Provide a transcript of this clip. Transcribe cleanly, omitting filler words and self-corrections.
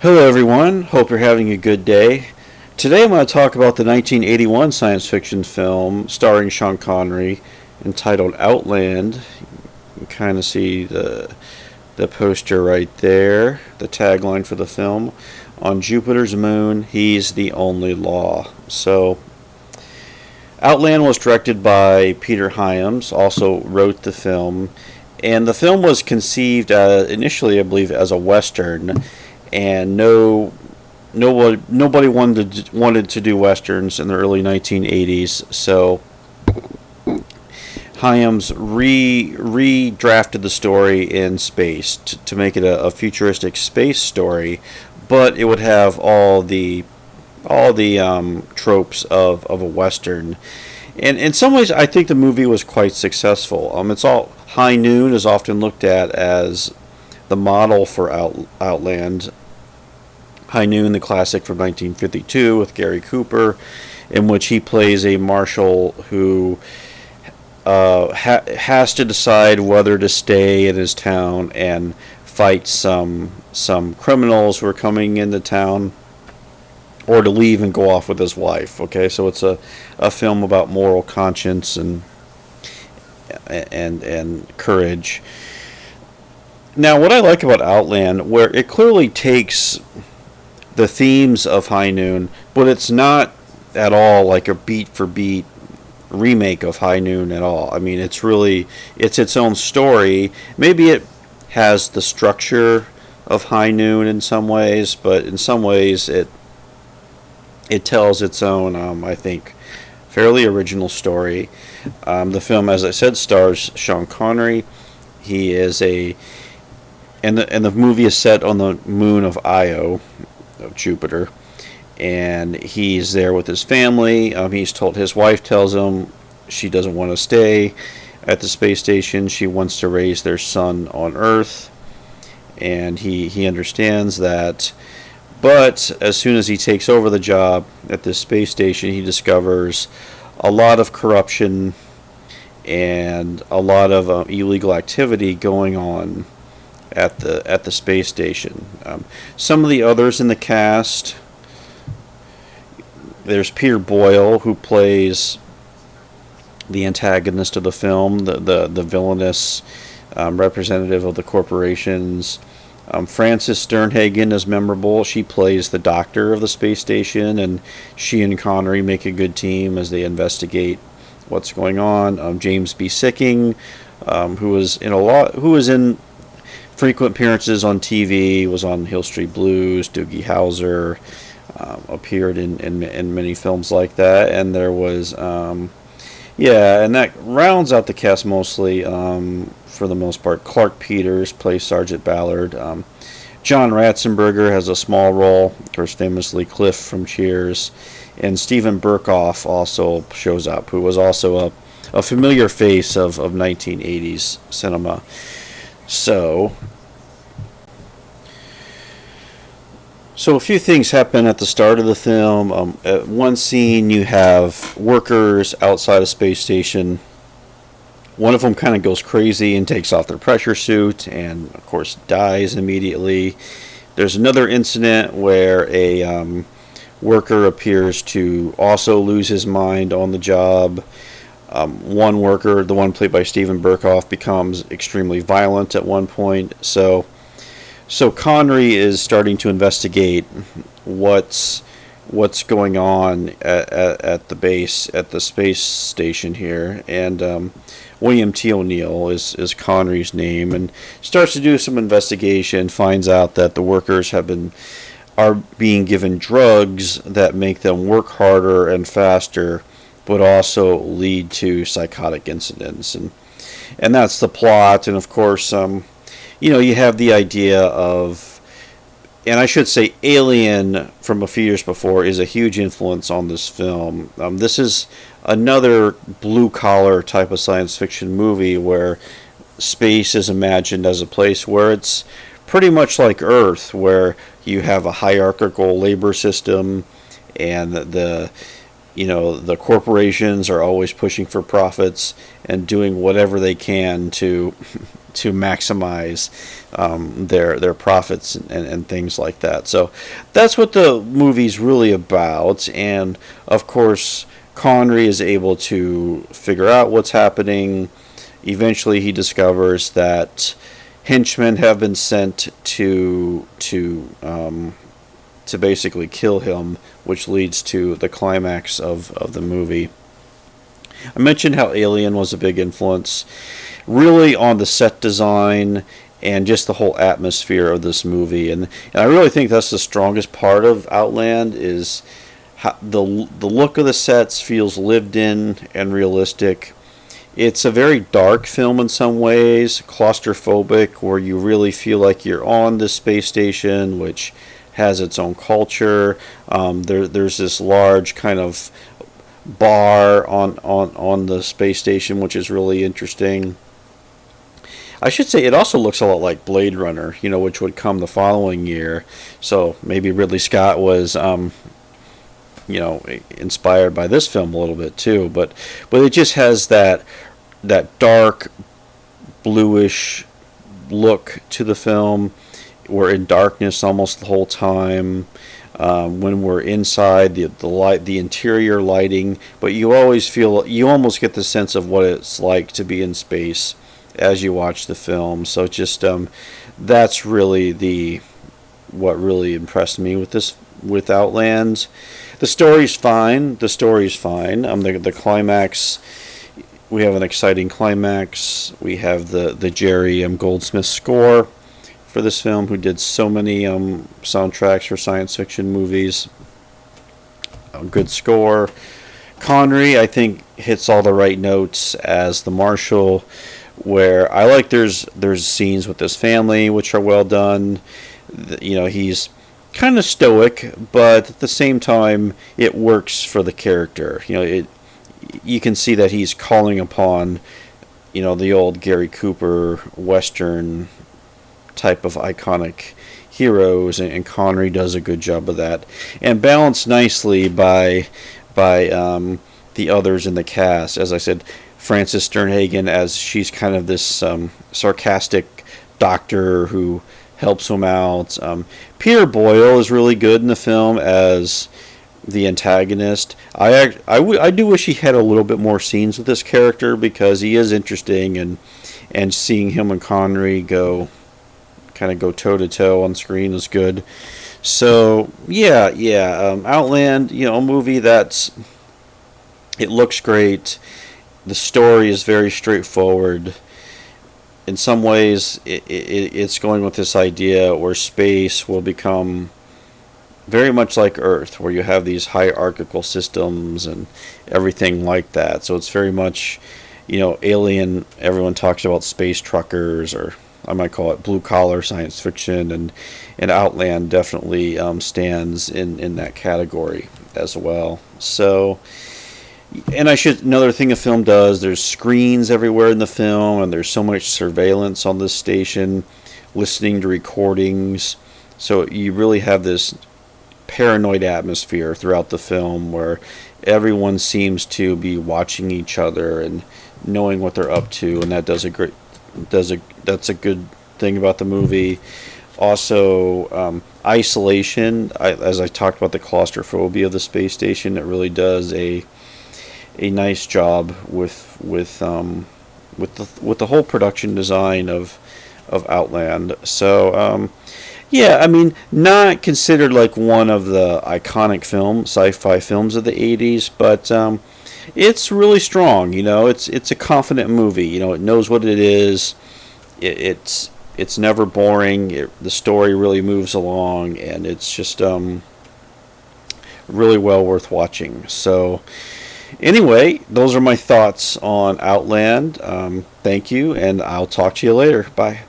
Hello, everyone. Hope you're having a good day. Today, I'm going to talk about the 1981 science fiction film starring Sean Connery entitled Outland. You can kind of see the poster right there, the tagline for the film. On Jupiter's moon, he's the only law. So, Outland was directed by Peter Hyams, also wrote the film, and the film was conceived initially, I believe, as a western, and nobody wanted to do westerns in the early 1980s. So Hyams redrafted the story in space to make it a futuristic space story, but it would have all the tropes of a western. And in some ways, I think the movie was quite successful. It's all High Noon is often looked at as the model for Outland. High Noon, the classic from 1952 with Gary Cooper, in which he plays a marshal who has to decide whether to stay in his town and fight some criminals who are coming into town, or to leave and go off with his wife. Okay, so it's a film about moral conscience and courage. Now, what I like about Outland, where it clearly takes the themes of High Noon, but it's not at all like a beat for beat remake of High Noon at all. I mean, it's its own story. Maybe it has the structure of High Noon in some ways, but in some ways it tells its own, I think, fairly original story. The film, as I said, stars Sean Connery. He is and the movie is set on the moon of Io, of Jupiter, and he's there with his family. His wife tells him she doesn't want to stay at the space station. She wants to raise their son on Earth, and he understands that. But as soon as he takes over the job at this space station, he discovers a lot of corruption and a lot of illegal activity going on at the space station. Some of the others in the cast, there's Peter Boyle, who plays the antagonist of the film, the villainous representative of the corporations. Frances Sternhagen is memorable. She plays the doctor of the space station, and she and Connery make a good team as they investigate what's going on. James B. Sicking, who was in frequent appearances on TV, was on Hill Street Blues, Doogie Howser, appeared in many films like that. And there was, and that rounds out the cast mostly, for the most part. Clark Peters plays Sergeant Ballard. John Ratzenberger has a small role, of course, famously Cliff from Cheers. And Stephen Burkoff also shows up, who was also a familiar face of 1980s cinema. So a few things happen at the start of the film. At one scene, you have workers outside a space station. One of them kind of goes crazy and takes off their pressure suit and, of course, dies immediately. There's another incident where a worker appears to also lose his mind on the job. One worker, the one played by Stephen Burkoff, becomes extremely violent at one point. So Connery is starting to investigate what's going on at the base, at the space station here, and William T. O'Neill is Connery's name, and starts to do some investigation. Finds out that the workers are being given drugs that make them work harder and faster, but also lead to psychotic incidents, and that's the plot. And of course, you have the idea of, and I should say, Alien from a few years before is a huge influence on this film. This is another blue-collar type of science fiction movie where space is imagined as a place where it's pretty much like Earth, where you have a hierarchical labor system, and the corporations are always pushing for profits and doing whatever they can to to maximize their profits and things like that. So that's what the movie's really about. And of course, Connery is able to figure out what's happening. Eventually, he discovers that henchmen have been sent to basically kill him, which leads to the climax of the movie. I mentioned how Alien was a big influence, really on the set design and just the whole atmosphere of this movie. And I really think that's the strongest part of Outland is how the look of the sets feels lived in and realistic. It's a very dark film in some ways, claustrophobic, where you really feel like you're on the space station, which has its own culture. There's this large kind of bar on the space station, which is really interesting. I should say it also looks a lot like Blade Runner, which would come the following year. So maybe Ridley Scott was, inspired by this film a little bit too. But it just has that dark, bluish look to the film. We're in darkness almost the whole time. When we're inside, the light, the interior lighting, but you almost get the sense of what it's like to be in space as you watch the film. So just that's really what really impressed me with Outland. The story's fine. The climax. We have an exciting climax. We have the Jerry Goldsmith score for this film, who did so many soundtracks for science fiction movies. A good score. Connery, I think, hits all the right notes as the Marshal, where I like there's scenes with his family which are well done. He's kind of stoic, but at the same time it works for the character. You can see that he's calling upon the old Gary Cooper Western type of iconic heroes, and Connery does a good job of that, and balanced nicely by the others in the cast. As I said, Frances Sternhagen, as she's kind of this sarcastic doctor who helps him out. Peter Boyle is really good in the film as the antagonist. I do wish he had a little bit more scenes with this character, because he is interesting, and seeing him and Connery go toe to toe on screen is good. So Outland, a movie it looks great. The story is very straightforward. In some ways, it's going with this idea where space will become very much like Earth, where you have these hierarchical systems and everything like that. So it's very much, Alien. Everyone talks about space truckers, or I might call it blue-collar science fiction, and Outland definitely stands in that category as well. So, and another thing a film does, there's screens everywhere in the film, and there's so much surveillance on this station, listening to recordings, so you really have this paranoid atmosphere throughout the film where everyone seems to be watching each other and knowing what they're up to, and that's a good thing about the movie. Also, isolation. As I talked about the claustrophobia of the space station, it really does a nice job with the whole production design of Outland. So not considered like one of the iconic sci-fi films of the 80s, but it's really strong. It's a confident movie. It knows what it is. It's never boring. The story really moves along, and it's just really well worth watching. So anyway, those are my thoughts on Outland. Thank you, and I'll talk to you later. Bye.